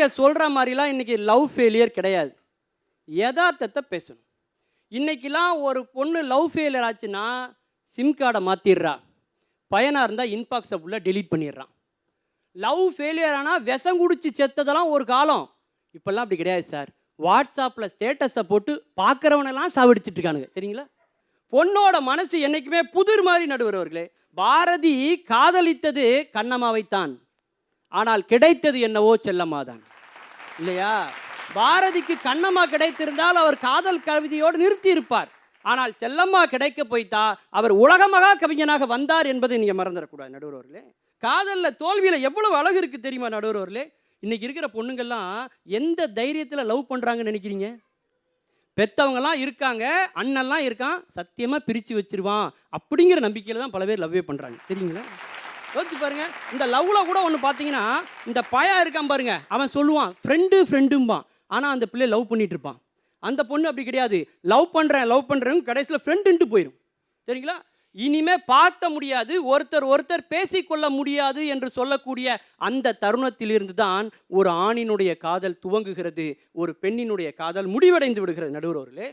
நீங்கள் சொல்கிற மாதிரிலாம் இன்றைக்கி லவ் ஃபெயிலியர் கிடையாது. யதார்த்தத்தை பேசணும். இன்றைக்கெலாம் ஒரு பொண்ணு லவ் ஃபெயிலியர் ஆச்சுன்னா சிம் கார்டை மாற்றிடுறா, பையனாக இருந்தால் இன்பாக்ஸை ஃபுல்லாக டெலீட் பண்ணிடுறான். லவ் ஃபெயிலியர் ஆனால் விஷம் குடிச்சு செத்ததெல்லாம் ஒரு காலம். இப்போல்லாம் அப்படி கிடையாது சார். வாட்ஸ்அப்பில் ஸ்டேட்டஸை போட்டு பார்க்குறவனெல்லாம் சாவடிச்சிட்டு இருக்கானுங்க, தெரியுங்களா? பொண்ணோட மனசு என்றைக்குமே புதிர் மாதிரி. நடுவர் அவர்களே, பாரதி காதலித்தது கண்ணம்மாவைத்தான், ஆனால் கிடைத்தது என்னவோ செல்லம்மாதான், இல்லையா? பாரதிக்கு கண்ணம்மா கிடைத்திருந்தால் அவர் காதல் கவிதையோடு நிறுத்தி இருப்பார். ஆனால் செல்லம்மா கிடைக்க போய்த்தா அவர் உலகமகா கவிஞனாக வந்தார் என்பதை நீங்கள் மறந்துடக்கூடாது நடுவர் அவர்களே. காதலில் தோல்வியில் எவ்வளவு அழகு இருக்குது தெரியுமா நடுவர் அவர்களே? இன்றைக்கி இருக்கிற பொண்ணுங்கள்லாம் எந்த தைரியத்தில் லவ் பண்ணுறாங்கன்னு நினைக்கிறீங்க? பெற்றவங்கலாம் இருக்காங்க, அண்ணன்லாம் இருக்கான், சத்தியமாக பிரித்து வச்சிருவான் அப்படிங்கிற நம்பிக்கையில் தான் பல பேர் லவ்வே பண்ணுறாங்க, தெரியுங்களா? யோசிச்சு பாருங்க. இந்த லவ்வில் கூட ஒன்று பார்த்தீங்கன்னா, இந்த பையன் இருக்கான் பாருங்க, அவன் சொல்லுவான் ஃப்ரெண்டும்பான், ஆனால் அந்த பிள்ளை லவ் பண்ணிட்டு இருப்பான். அந்த பொண்ணு அப்படி கிடையாது. லவ் பண்ணுறேன் கடைசியில் ஃப்ரெண்டுன்ட்டு போயிடும், சரிங்களா? இனிமே பார்த்த முடியாது, ஒருத்தர் பேசிக்கொள்ள முடியாது என்று சொல்லக்கூடிய அந்த தருணத்தில் இருந்து தான் ஒரு ஆணினுடைய காதல் துவங்குகிறது, ஒரு பெண்ணினுடைய காதல் முடிவடைந்து விடுகிறது. நடுவர் அவர்களே,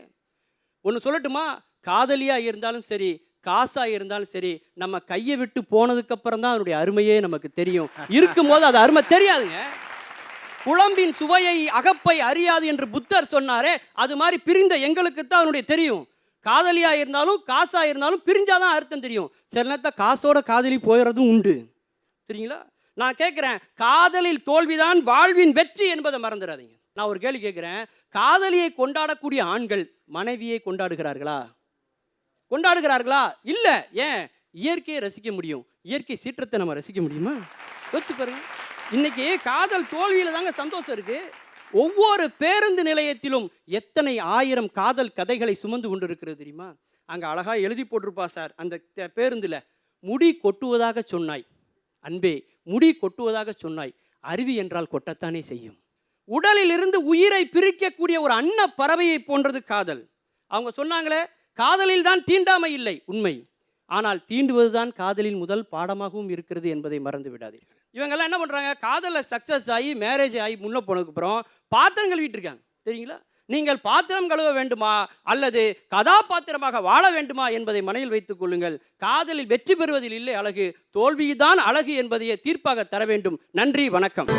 ஒன்று சொல்லட்டுமா? காதலியாக இருந்தாலும் சரி, காசாக இருந்தாலும் சரி, நம்ம கையை விட்டு போனதுக்கப்புறம் தான் அதனுடைய அருமையே நமக்கு தெரியும். இருக்கும்போது அது அருமை தெரியாதுங்க. குழம்பின் சுவையை அகப்பை அறியாது என்று புத்தர் சொன்னாரே, அது மாதிரி பிரிந்த எங்களுக்கு தான் அதனுடைய தெரியும். காதலியாக இருந்தாலும் காசாக இருந்தாலும் பிரிஞ்சாதான் அர்த்தம் தெரியும். சில நேரத்தில் காசோட காதலி போயிடுறதும் உண்டு, சரிங்களா? நான் கேட்குறேன், காதலில் தோல்விதான் வாழ்வின் வெற்றி என்பதை மறந்துடாதீங்க. நான் ஒரு கேள்வி கேட்குறேன், காதலியை கொண்டாடக்கூடிய ஆண்கள் மனைவியை கொண்டாடுகிறார்களா? இல்லை. ஏன்? இயற்கையை ரசிக்க முடியும், இயற்கை சீற்றத்தை நம்ம ரசிக்க முடியுமா? யோசிச்சு பாருங்க. இன்னைக்கு காதல் தோல்வியில் தாங்க சந்தோஷம் இருக்கு. ஒவ்வொரு பேருந்து நிலையத்திலும் எத்தனை ஆயிரம் காதல் கதைகளை சுமந்து கொண்டு இருக்கிறது தெரியுமா? அங்கே அழகா எழுதி போட்டிருப்பா சார், அந்த பேருந்தில், முடி கொட்டுவதாக சொன்னாய் அன்பே, முடி கொட்டுவதாக சொன்னாய், அருவி என்றால் கொட்டத்தானே செய்யும். உடலில் இருந்து உயிரை பிரிக்கக்கூடிய ஒரு அன்ன பறவையை போன்றது காதல். அவங்க சொன்னாங்களே, காதலில் தான் தீண்டாமை இல்லை, உண்மை. ஆனால் தீண்டுவதுதான் காதலின் முதல் பாடமாகவும் இருக்கிறது என்பதை மறந்து விடாதீர்கள். இவங்கெல்லாம் என்ன பண்ணுறாங்க? காதலில் சக்ஸஸ் ஆகி மேரேஜ் ஆகி முன்னே போனதுக்கப்புறம் பாத்திரம் கழுவிட்டு இருக்காங்க, தெரியுங்களா? நீங்கள் பாத்திரம் கழுவ வேண்டுமா அல்லது கதாபாத்திரமாக வாழ வேண்டுமா என்பதை மனதில் வைத்துக் கொள்ளுங்கள். காதலில் வெற்றி பெறுவதில் இல்லை அழகு, தோல்விதான் அழகு என்பதையே தீர்ப்பாக தர வேண்டும். நன்றி, வணக்கம்.